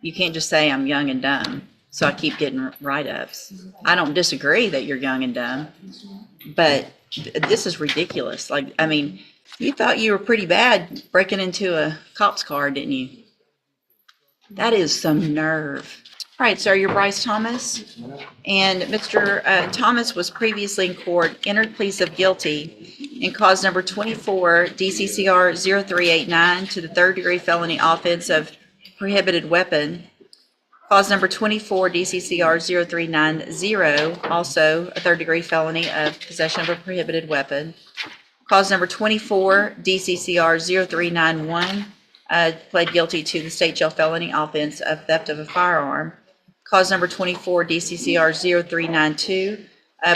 You can't just say I'm young and dumb, so I keep getting write-ups. I don't disagree that you're young and dumb, but this is ridiculous. Like, I mean, you thought you were pretty bad breaking into a cop's car, didn't you? That is some nerve. All right, so you're Bryce Thomas, and Mr. Thomas was previously in court, entered pleas of guilty in cause number 24 DCCR 0389 to the third-degree felony offense of prohibited weapon. Cause number 24 DCCR 0390, also a third-degree felony of possession of a prohibited weapon. Cause number 24 DCCR 0391, pled guilty to the state jail felony offense of theft of a firearm. Cause number 24 DCCR 0392,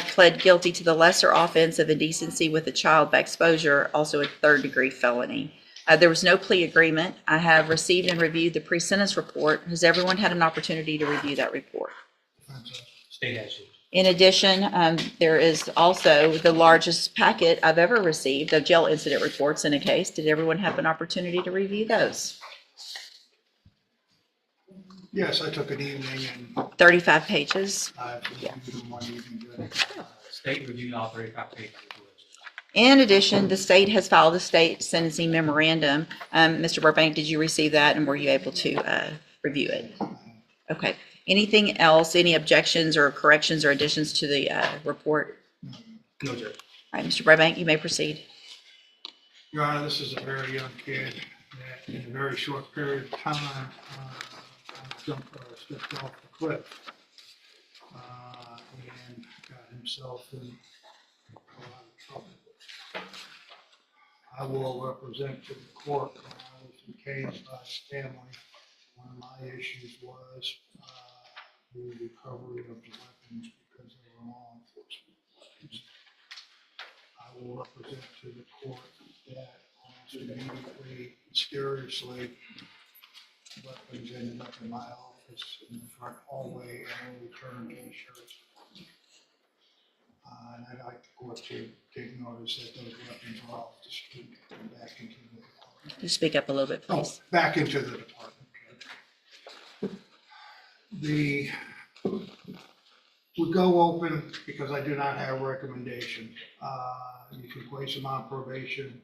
pled guilty to the lesser offense of indecency with a child by exposure, also a third-degree felony. There was no plea agreement. I have received and reviewed the pre-sentence report. Has everyone had an opportunity to review that report? State has it. In addition, there is also the largest packet I've ever received of jail incident reports in a case. Did everyone have an opportunity to review those? Yes, I took an evening and 35 pages. I've reviewed them one evening. State reviewed all 35 pages. In addition, the state has filed a state sentencing memorandum. Mr. Burbank, did you receive that and were you able to review it? Okay. Anything else, any objections or corrections or additions to the report? No, Judge. All right, Mr. Burbank, you may proceed. Your Honor, this is a very young kid that in a very short period of time stepped off the cliff and got himself in a lot of trouble. I will represent to the court when I was engaged by his family. One of my issues was the recovery of the weapons because they were law enforcement weapons. I will represent to the court that almost immediately, mysteriously, weapons ended up in my office in the front hallway and were returned to the sheriff's department. And I'd like the court to take notice that those weapons are off the street and back into the department. Just speak up a little bit, please. Oh, back into the department. We go open because I do not have a recommendation. You can place him on probation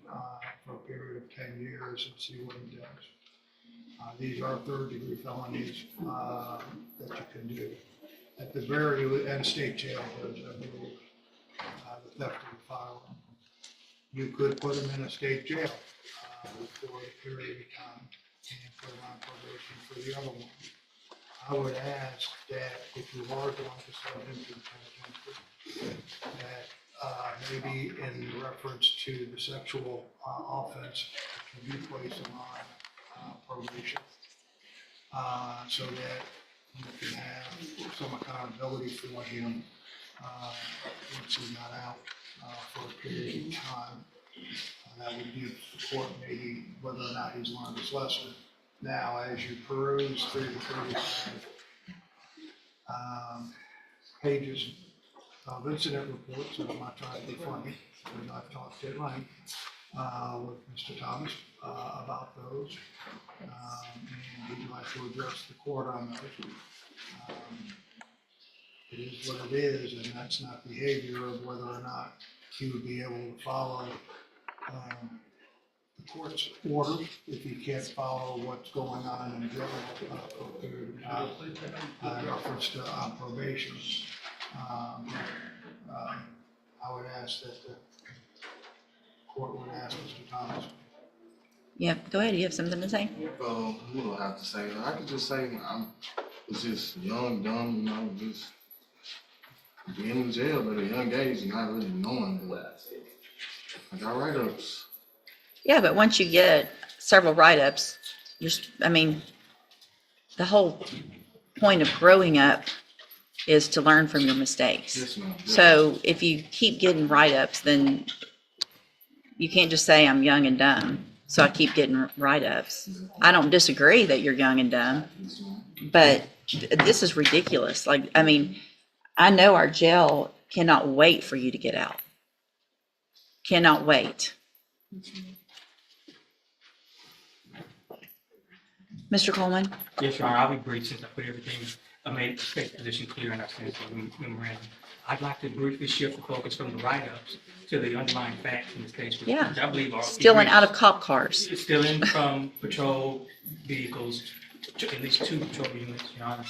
for a period of 10 years and see what he does. These are third-degree felonies that you can do. At the very end, state jail does the theft of a firearm. You could put him in a state jail for a period of time and put him on probation for the other one. I would ask that if you are going to send him to the penitentiary, that maybe in reference to the sexual offense, you place him on probation so that you can have some accountability for him once he got out for a period of time. That would give the court maybe whether or not he's learned his lesson. Now, as you peruse through the 35 pages of incident reports, and I'm not trying to be funny, because I've talked at length with Mr. Thomas about those, and he'd like to address the court on those. It is what it is, and that's not behavior of whether or not he would be able to follow the court's order if he can't follow what's going on in jail for a period of time in reference to probation. I would ask that the court would ask Mr. Thomas. Yeah, go ahead. You have something to say? What do I have to say? I could just say was just young, dumb, just being in jail at a young age and not really knowing. I got write-ups. Yeah, but once you get several write-ups, the whole point of growing up is to learn from your mistakes. Yes, ma'am. Yes. So if you keep getting write-ups, then you can't just say I'm young and dumb, so I keep getting write-ups. I don't disagree that you're young and dumb, but this is ridiculous. I know our jail cannot wait for you to get out. Cannot wait. Mr. Coleman? Yes, Your Honor, I'll be brief since I put everything, I made the state's position clear in our sentencing memorandum. I'd like to briefly shift the focus from the write-ups to the underlying facts in this case, which Yeah. I believe are. Stealing out of cop cars. Stealing from patrol vehicles, at least 2 patrol units, Your Honor.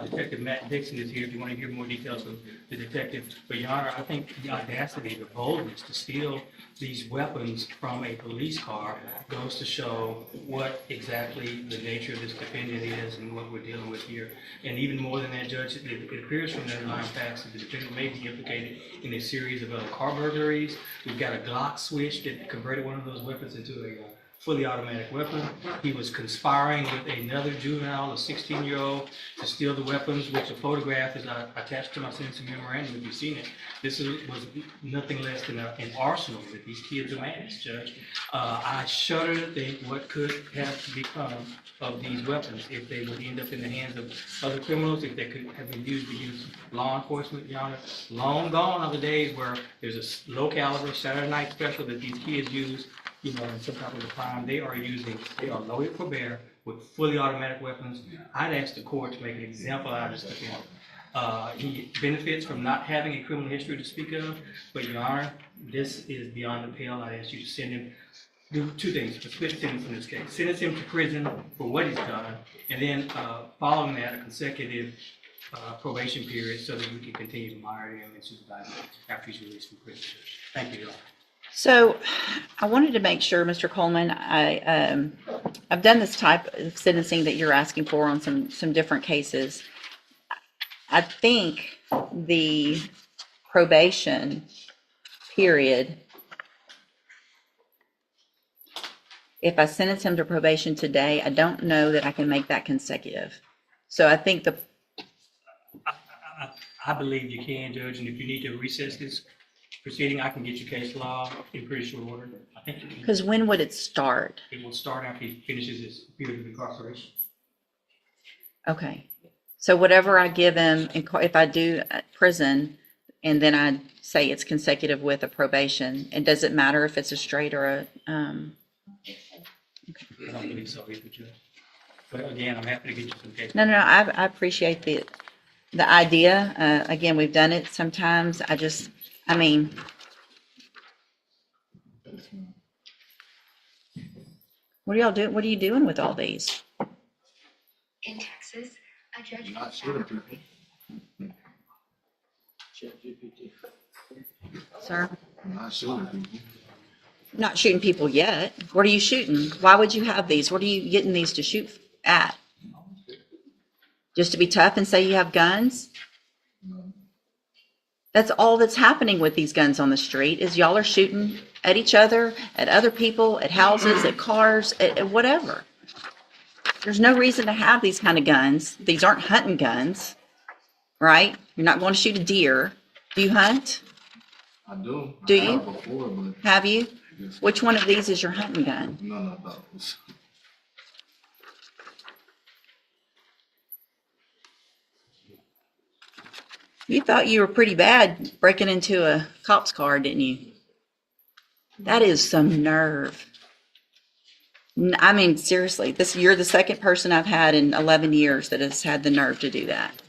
Detective Matt Dixon is here if you want to hear more details of the detective. But Your Honor, I think the audacity, the boldness to steal these weapons from a police car goes to show what exactly the nature of this defendant is and what we're dealing with here. And even more than that, Judge, it appears from the underlying facts that the defendant may be implicated in a series of other car burglaries. We've got a Glock switch that converted one of those weapons into a fully automatic weapon. He was conspiring with another juvenile, a 16-year-old, to steal the weapons, which a photograph is attached to my sentencing memorandum if you've seen it. This was nothing less than an arsenal that these kids amassed, Judge. I shudder to think what could have become of these weapons if they would end up in the hands of other criminals, if they could have been used to use law enforcement, Your Honor. Long gone are the days where there's a low caliber Saturday night special that these kids use, you know, in some type of a crime. They are loaded for bear with fully automatic weapons. I'd ask the court to make an example out of this defendant. He benefits from not having a criminal history to speak of, but Your Honor, this is beyond the pale. I'd ask you to send him, do 2 things, a split sentence in this case. Sentence him to prison for what he's done, and then following that, a consecutive probation period so that we can continue to monitor him and supervise him after he's released from prison. Thank you, Your Honor. So I wanted to make sure, Mr. Coleman, I've done this type of sentencing that you're asking for on some different cases. I think the probation period, if I sentence him to probation today, I don't know that I can make that consecutive. So I think I believe you can, Judge, and if you need to recess this proceeding, I can get your case law in pretty short order. I think you can. because when would it start? It will start after he finishes his period of incarceration. Okay. So whatever I give him, if I do prison, and then I say it's consecutive with a probation, and does it matter if it's a straight or a, I don't believe so either, Judge. But again, I'm happy to get you some case. no, I appreciate the idea. Again, we've done it sometimes. I mean, what are y'all doing? What are you doing with all these? In Texas, a judge Not shooting people. Sir? Not shooting people. Not shooting people yet. What are you shooting? Why would you have these? What are you getting these to shoot at? Just to be tough and say you have guns? That's all that's happening with these guns on the street is y'all are shooting at each other, at other people, at houses, at cars, at whatever. There's no reason to have these kind of guns. These aren't hunting guns, right? You're not going to shoot a deer. Do you hunt? I do. Do I you? have before, but Have you? yes, Which one of these is your hunting gun? none of those. You thought you were pretty bad breaking into a cop's car, didn't you? That is some nerve. I mean, seriously, you're the second person I've had in 11 years that has had the nerve to do that.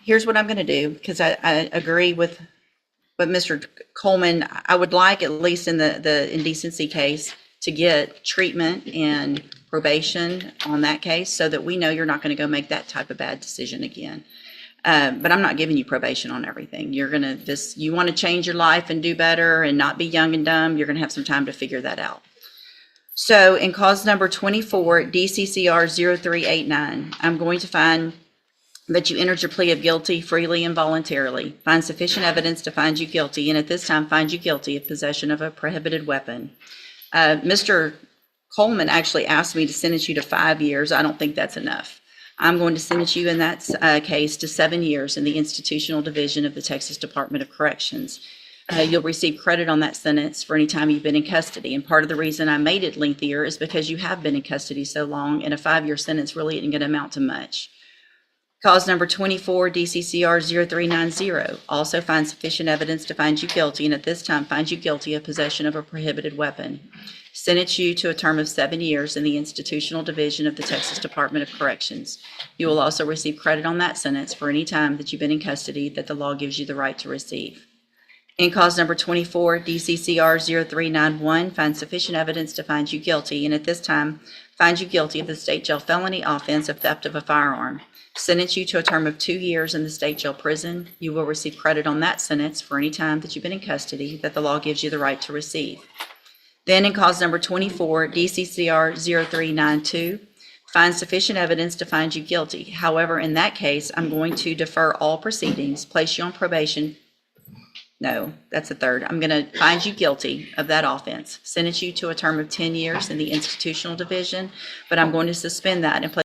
Here's what I'm going to do, because I agree with Mr. Coleman. I would like, at least in the indecency case, to get treatment and probation on that case so that we know you're not going to go make that type of bad decision again. But I'm not giving you probation on everything. You're going to you want to change your life and do better and not be young and dumb, you're going to have some time to figure that out. So in cause number 24, DCCR 0389, I'm going to find that you entered your plea of guilty freely and voluntarily, find sufficient evidence to find you guilty, and at this time find you guilty of possession of a prohibited weapon. Mr. Coleman actually asked me to sentence you to 5 years. I don't think that's enough. I'm going to sentence you in that case to 7 years in the institutional division of the Texas Department of Corrections. You'll receive credit on that sentence for any time you've been in custody. And part of the reason I made it lengthier is because you have been in custody so long, and a 5-year sentence really isn't going to amount to much. Cause number 24, DCCR 0390, also find sufficient evidence to find you guilty, and at this time find you guilty of possession of a prohibited weapon. Sentence you to a term of 7 years in the Institutional Division of the Texas Department of Corrections. You will also receive credit on that sentence for any time that you've been in custody that the law gives you the right to receive. In cause number 24, DCCR 0391, find sufficient evidence to find you guilty, and at this time find you guilty of the state jail felony offense of theft of a firearm. Sentence you to a term of 2 years in the state jail prison. You will receive credit on that sentence for any time that you've been in custody that the law gives you the right to receive. Then in cause number 24, DCCR 0392, find sufficient evidence to find you guilty. However, in that case, I'm going to defer all proceedings, place you on probation. No, that's the third. I'm going to find you guilty of that offense, sentence you to a term of 10 years in the Institutional Division, but I'm going to suspend that and place